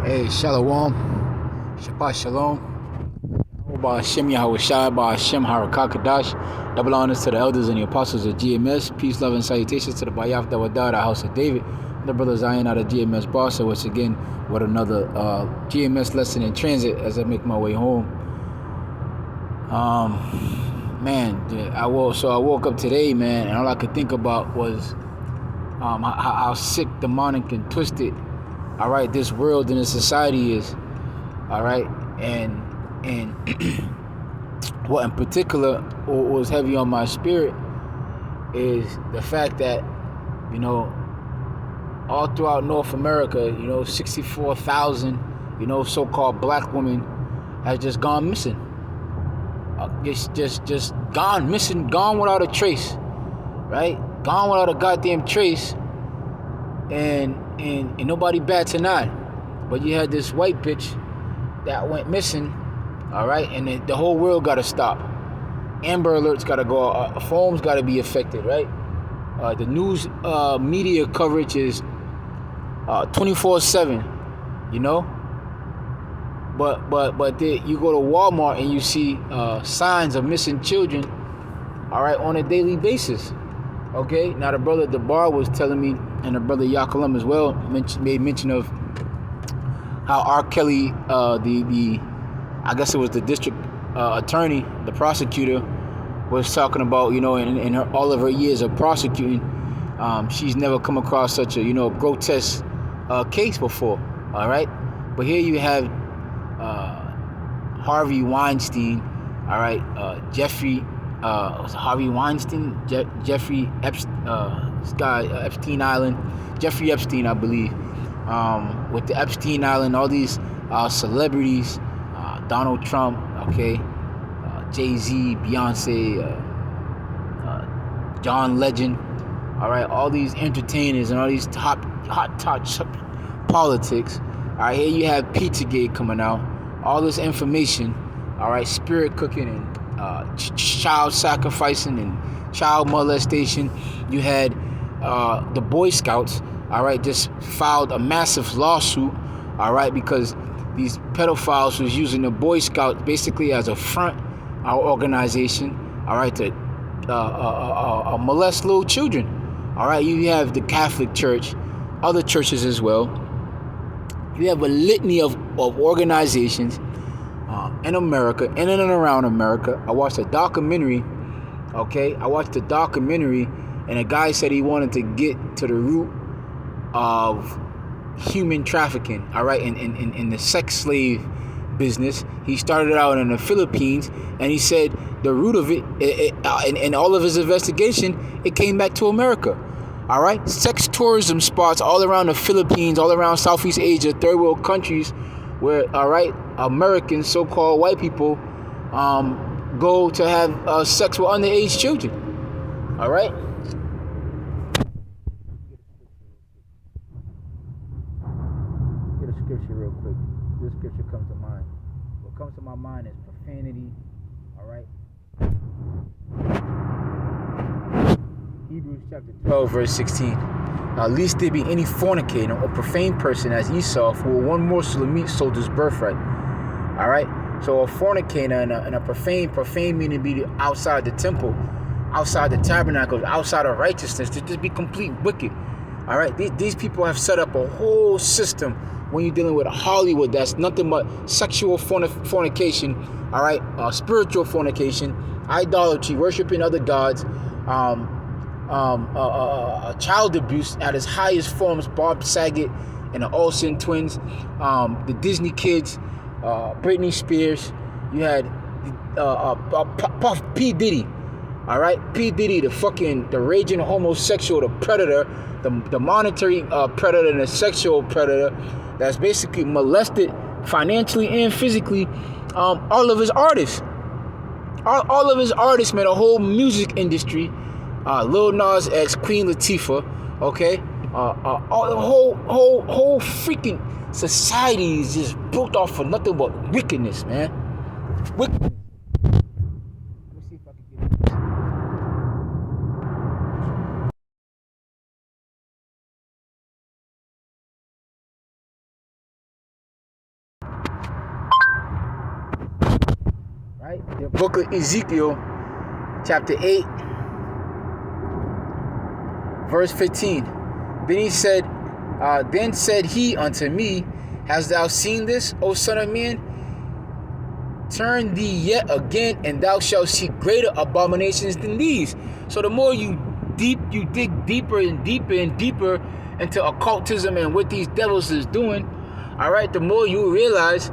Hey, Shalom, Shabbat Shalom, Hashem Yahushai, Hashem Harakakadash. Double honors to the elders and the apostles of GMS. Peace, love, and salutations to the Bayaf Dawadah, the house of David, and the brother Zion out of GMS Barca. Once again, with another GMS lesson in transit as I make my way home. I woke up today, man, and all I could think about was how sick, demonic, and twisted, all right, this world and this society is, all right, and what in particular was heavy on my spirit is the fact that, all throughout North America, 64,000, so-called black women has just gone missing, just gone missing, gone without a trace, right? Gone without a goddamn trace, and nobody bats an eye. But you had this white bitch that went missing, all right, and the whole world got to stop. Amber Alerts got to go, phones got to be affected, right? The news media coverage is 24/7, But you go to Walmart and you see signs of missing children, all right, on a daily basis. Okay, now the brother Debar was telling me, and the brother Yakalum as well, made mention of how R. Kelly, I guess it was the district attorney, the prosecutor, was talking about, in all of her years of prosecuting, she's never come across such a, grotesque case before, all right? But here you have Harvey Weinstein, all right, Harvey Weinstein, Jeffrey Epstein Island, Jeffrey Epstein, I believe, with the Epstein Island, all these celebrities, Donald Trump, okay, Jay-Z, Beyonce, John Legend, all right, all these entertainers and all these hot touch politics. All right, here you have Pizzagate coming out, all this information, all right, spirit cooking and child sacrificing and child molestation. You had the Boy Scouts, all right, just filed a massive lawsuit, all right, because these pedophiles was using the Boy Scouts basically as a front, our organization, all right, to molest little children. All right, you have the Catholic Church, other churches as well. You have a litany of organizations in America, in and around America. I watched a documentary, okay? And a guy said he wanted to get to the root of human trafficking, all right, in the sex slave business. He started out in the Philippines, and he said the root of it, in all of his investigation, it came back to America. All right, sex tourism spots all around the Philippines, all around Southeast Asia, third world countries, where, all right, Americans, so-called white people, go to have sex with underage children. All right. Get a scripture real quick. This scripture comes to mind. What comes to my mind is profanity. All right. Hebrews chapter 12, verse 16. Now, lest there be any fornicator or profane person as Esau, for one morsel of meat sold his birthright. All right. So a fornicator and a profane meaning to be outside the temple, outside the tabernacle, outside of righteousness, to just be complete wicked. All right. These people have set up a whole system when you're dealing with Hollywood that's nothing but sexual fornication. All right. Spiritual fornication, idolatry, worshiping other gods, child abuse at its highest forms. Bob Saget and the Olsen twins, the Disney kids, Britney Spears. You had Puff P. Diddy, all right, P. Diddy, the raging homosexual, the predator, the monetary predator and the sexual predator that's basically molested financially and physically all of his artists. All of his artists, man, a whole music industry. Lil Nas X, Queen Latifah, okay? All the whole freaking society is just built off of nothing but wickedness, man. Wickedness. right? The book of Ezekiel, chapter 8, verse 15. Then said he unto me, hast thou seen this, O son of man? Turn thee yet again, and thou shalt see greater abominations than these. So the more you dig deeper and deeper and deeper into occultism and what these devils is doing, all right, the more you realize,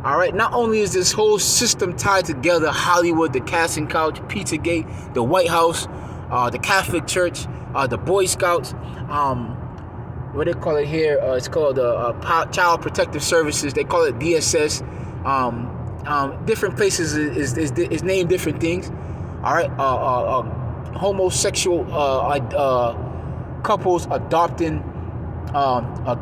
all right, not only is this whole system tied together, Hollywood, the casting couch, Pizzagate, the White House, the Catholic Church, the Boy Scouts, what they call it here, it's called Child Protective Services. They call it DSS. Different places is named different things. All right, homosexual couples adopting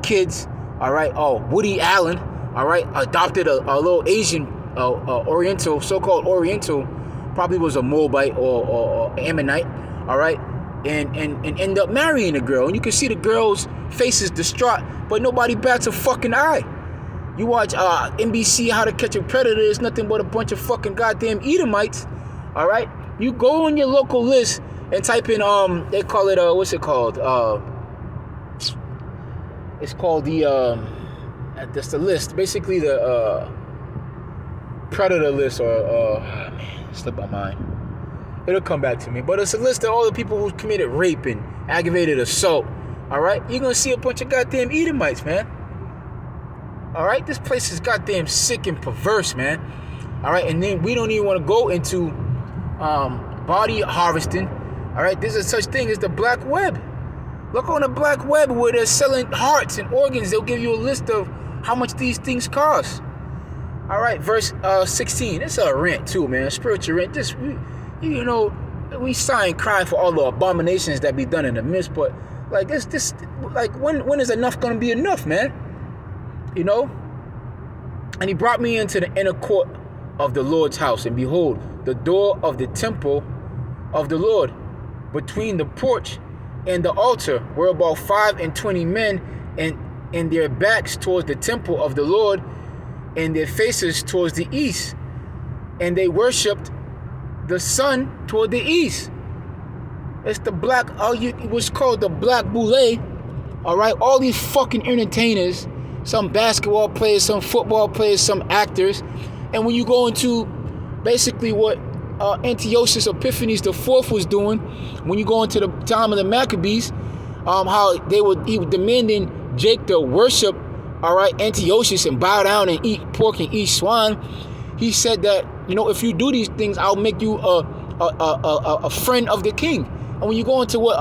kids. All right, Woody Allen. All right, adopted a little Asian Oriental, so-called Oriental, probably was a Moabite or Ammonite. All right, and end up marrying a girl, and you can see the girl's face is distraught, but nobody bats a fucking eye. You watch NBC How to Catch a Predator, it's nothing but a bunch of fucking goddamn Edomites. All right, you go on your local list and type in they call it what's it called? It's called that's the list, basically the Predator list, or man, slipped my mind. It'll come back to me, but it's a list of all the people who committed rape and aggravated assault. All right, you're gonna see a bunch of goddamn Edomites, man. All right, this place is goddamn sick and perverse, man. All right, and then we don't even want to go into body harvesting. All right, there's a such thing as the black web. Look on the black web where they're selling hearts and organs. They'll give you a list of how much these things cost. All right, verse 16. It's a rant too, man. Spiritual rant. Just you know, we sigh and cry for all the abominations that be done in the midst, but like this, like when is enough gonna be enough, man? You know? And he brought me into the inner court of the Lord's house, and behold, the door of the temple of the Lord, between the porch and the altar, were about 25 men, and their backs towards the temple of the Lord, and their faces towards the east. And they worshipped the sun toward the east. It's the black, it was called the Black Boule. All right, all these fucking entertainers, some basketball players, some football players, some actors. And when you go into basically what Antiochus Epiphanes IV was doing, when you go into the time of the Maccabees, how he was demanding Jake to worship, all right, Antiochus and bow down and eat pork and eat swine. He said that, you know, if you do these things, I'll make you a friend of the king. And when you go into what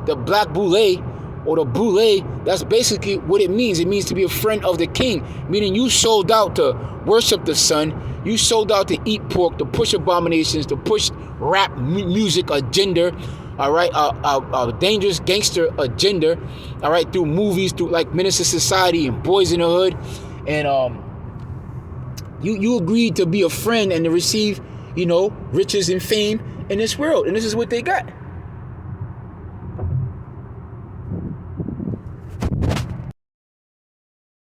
the Black Boule or the Boule, that's basically what it means. It means to be a friend of the king, meaning you sold out to worship the sun. You sold out to eat pork, to push abominations, to push rap music agenda, all right, a dangerous gangster agenda, all right, through movies, through like Menace to Society and Boys in the Hood, and you agreed to be a friend and to receive, you know, riches and fame in this world, and this is what they got.